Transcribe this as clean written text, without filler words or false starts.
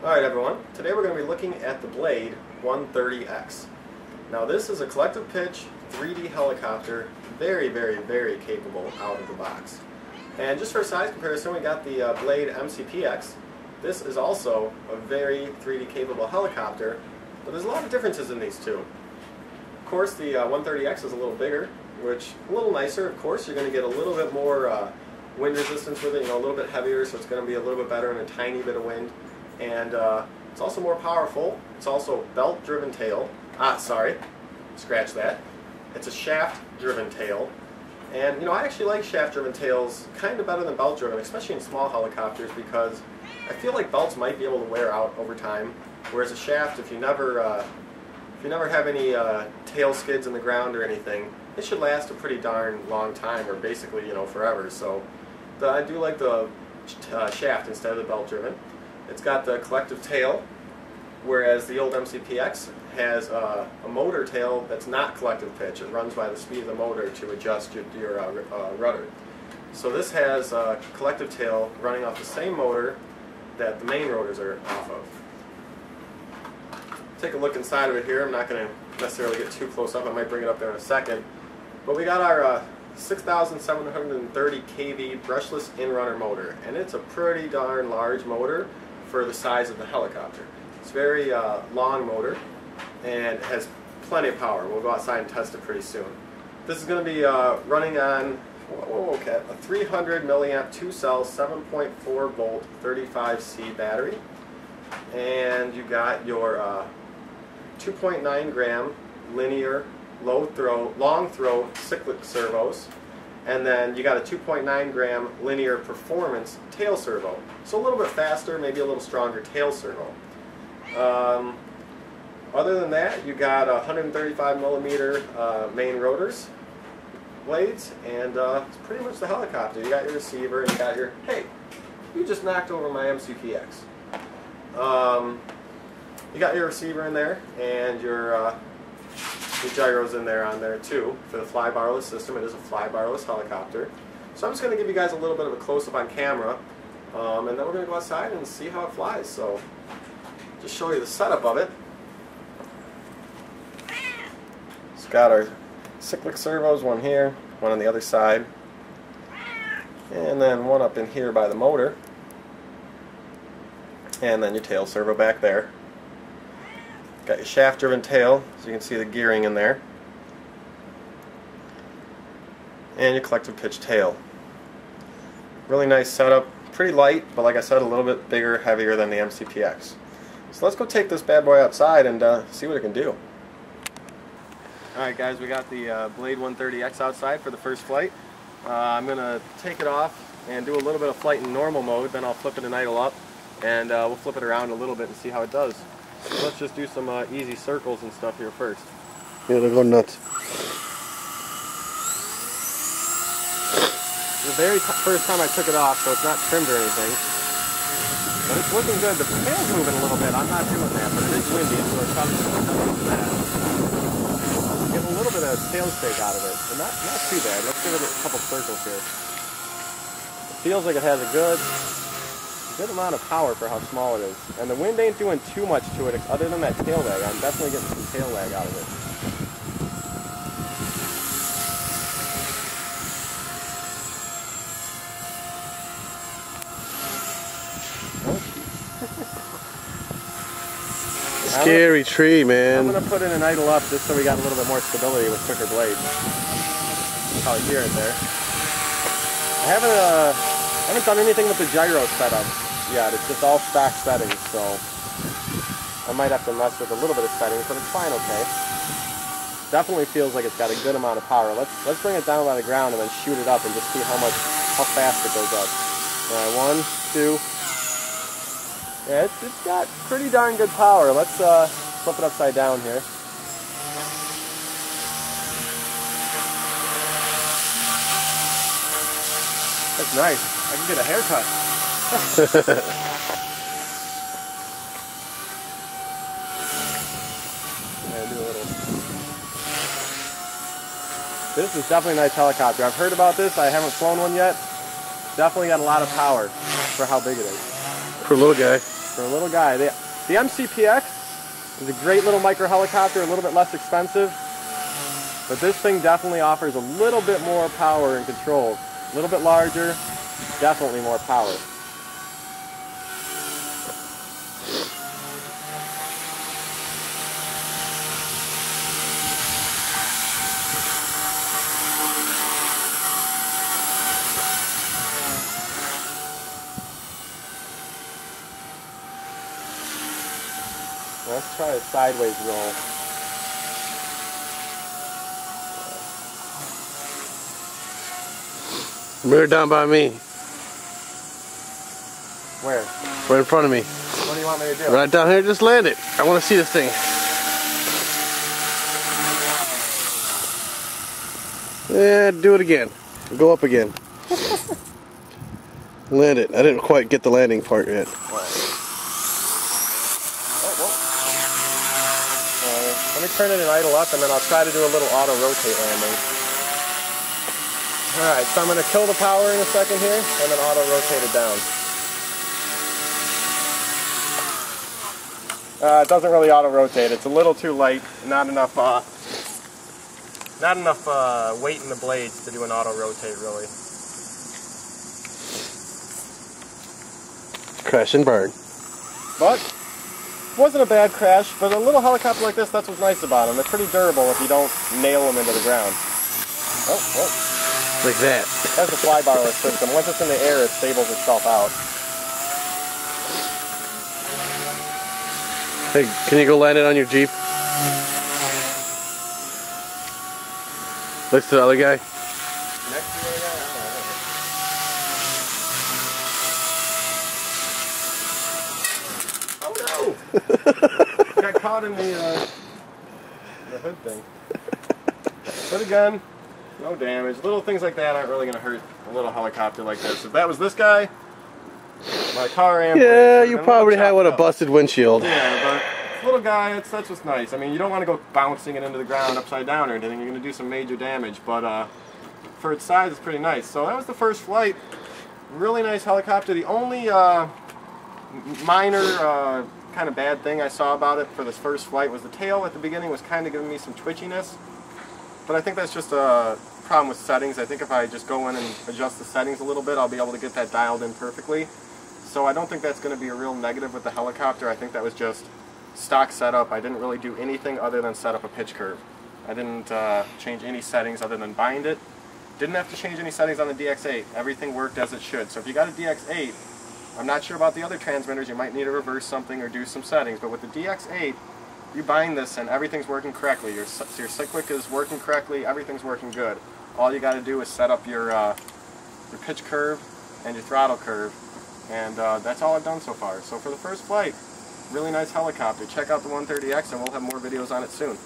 Alright everyone, today we're going to be looking at the Blade 130X. Now this is a collective pitch 3D helicopter, very capable out of the box. And just for a size comparison, we got the Blade MCPX. This is also a very 3D capable helicopter, but there's a lot of differences in these two. Of course the 130X is a little bigger, which a little nicer. Of course you're going to get a little bit more wind resistance with it, a little bit heavier, so it's going to be a little bit better in a tiny bit of wind. And it's also more powerful. It's also belt-driven tail. Scratch that. It's a shaft-driven tail. And I actually like shaft-driven tails kind of better than belt-driven, especially in small helicopters, because I feel like belts might be able to wear out over time, whereas a shaft, if you never have any tail skids in the ground or anything, it should last a pretty darn long time, or basically forever. So I do like the shaft instead of the belt-driven. It's got the collective tail, whereas the old MCPX has a motor tail that's not collective pitch. It runs by the speed of the motor to adjust your rudder. So this has a collective tail running off the same motor that the main rotors are off of. Take a look inside of it here. I'm not going to necessarily get too close up. I might bring it up there in a second. But we got our 6,730 kV brushless in-runner motor, and it's a pretty darn large motor for the size of the helicopter. It's a very long motor and it has plenty of power. We'll go outside and test it pretty soon. This is going to be running on a 300 milliamp 2-cell 7.4 volt 35C battery, and you got your 2.9 gram linear long throw cyclic servos. And then you got a 2.9 gram linear performance tail servo. So a little bit faster, maybe a little stronger tail servo. Other than that, you got 135 millimeter main rotors, blades, and it's pretty much the helicopter. You got your receiver and you got your, hey, you just knocked over my MCPX. You got your receiver in there and your gyros in there on there too for the fly-barless system. It is a fly-barless helicopter. So I'm just going to give you guys a little bit of a close-up on camera, and then we're going to go outside and see how it flies. So just show you the setup of it. It's got our cyclic servos, one here, one on the other side, and then one up in here by the motor, and then your tail servo back there. Got your shaft-driven tail, so you can see the gearing in there, and your collective pitch tail. Really nice setup, pretty light, but like I said, a little bit bigger, heavier than the MCPX. So let's go take this bad boy outside and see what it can do. Alright guys, we got the Blade 130X outside for the first flight. I'm going to take it off and do a little bit of flight in normal mode, then I'll flip it and idle up, and we'll flip it around a little bit and see how it does. So let's just do some easy circles and stuff here first. Yeah, they're going nuts. The very first time I took it off, so it's not trimmed or anything. But it's looking good. The tail's moving a little bit. I'm not doing that, but it is windy, so it's probably that. Get a little bit of tail shake out of it, but not too bad. Let's give it a couple circles here. It feels like it has a good amount of power for how small it is. And the wind ain't doing too much to it other than that tail lag. I'm definitely getting some tail lag out of it. Scary tree, man. I'm going to put in an idle up just so we got a little bit more stability with quicker blades. Probably hear it there. I haven't done anything with the gyro setup yet. It's just all stock settings, so I might have to mess with a little bit of settings, but it's fine, okay. Definitely feels like it's got a good amount of power. Let's bring it down by the ground and then shoot it up and just see how fast it goes up. Alright, 1, 2. Yeah, it's got pretty darn good power. Let's flip it upside down here. That's nice. I can get a haircut. This is definitely a nice helicopter. I've heard about this. I haven't flown one yet. Definitely got a lot of power for how big it is. For a little guy. for a little guy. The MCPX is a great little micro helicopter, a little bit less expensive, but this thing definitely offers a little bit more power and control. A little bit larger, definitely more power. Let's try a sideways roll. Mirror down by me. Where? Right in front of me. What do you want me to do? Right down here, just land it. I want to see this thing. Yeah, do it again. Go up again. Land it. I didn't quite get the landing part yet. Let me turn it and idle up, and then I'll try to do a little auto rotate landing. Alright, so I'm going to kill the power in a second here, and then auto rotate it down. It doesn't really auto rotate. It's a little too light. Not enough weight in the blades to do an auto rotate, really. Crash and burn. But wasn't a bad crash. But a little helicopter like this, that's what's nice about them. They're pretty durable if you don't nail them into the ground. Oh. Like that. That's a fly-barless system. Once it's in the air, it stables itself out. Hey, can you go land it on your Jeep? Next to the other guy? Next to the other guy? Oh no! Got caught in the hood thing. But again, no damage. Little things like that aren't really going to hurt a little helicopter like this. If that was this guy, my car and yeah, you probably had a busted windshield. Yeah, but little guy, that's what's nice. I mean, you don't want to go bouncing it into the ground upside down or anything. You're going to do some major damage, but for its size, it's pretty nice. So that was the first flight. Really nice helicopter. The only minor kind of bad thing I saw about it for this first flight was the tail at the beginning was kind of giving me some twitchiness. But I think that's just a problem with settings. I think if I just go in and adjust the settings a little bit, I'll be able to get that dialed in perfectly. So I don't think that's going to be a real negative with the helicopter. I think that was just stock setup. I didn't really do anything other than set up a pitch curve. I didn't change any settings other than bind it. Didn't have to change any settings on the DX8. Everything worked as it should. So if you got a DX8, I'm not sure about the other transmitters. You might need to reverse something or do some settings. But with the DX8, you bind this and everything's working correctly. Your cyclic is working correctly. Everything's working good. All you got to do is set up your pitch curve and your throttle curve. And that's all I've done so far. So for the first flight, really nice helicopter. Check out the 130X and we'll have more videos on it soon.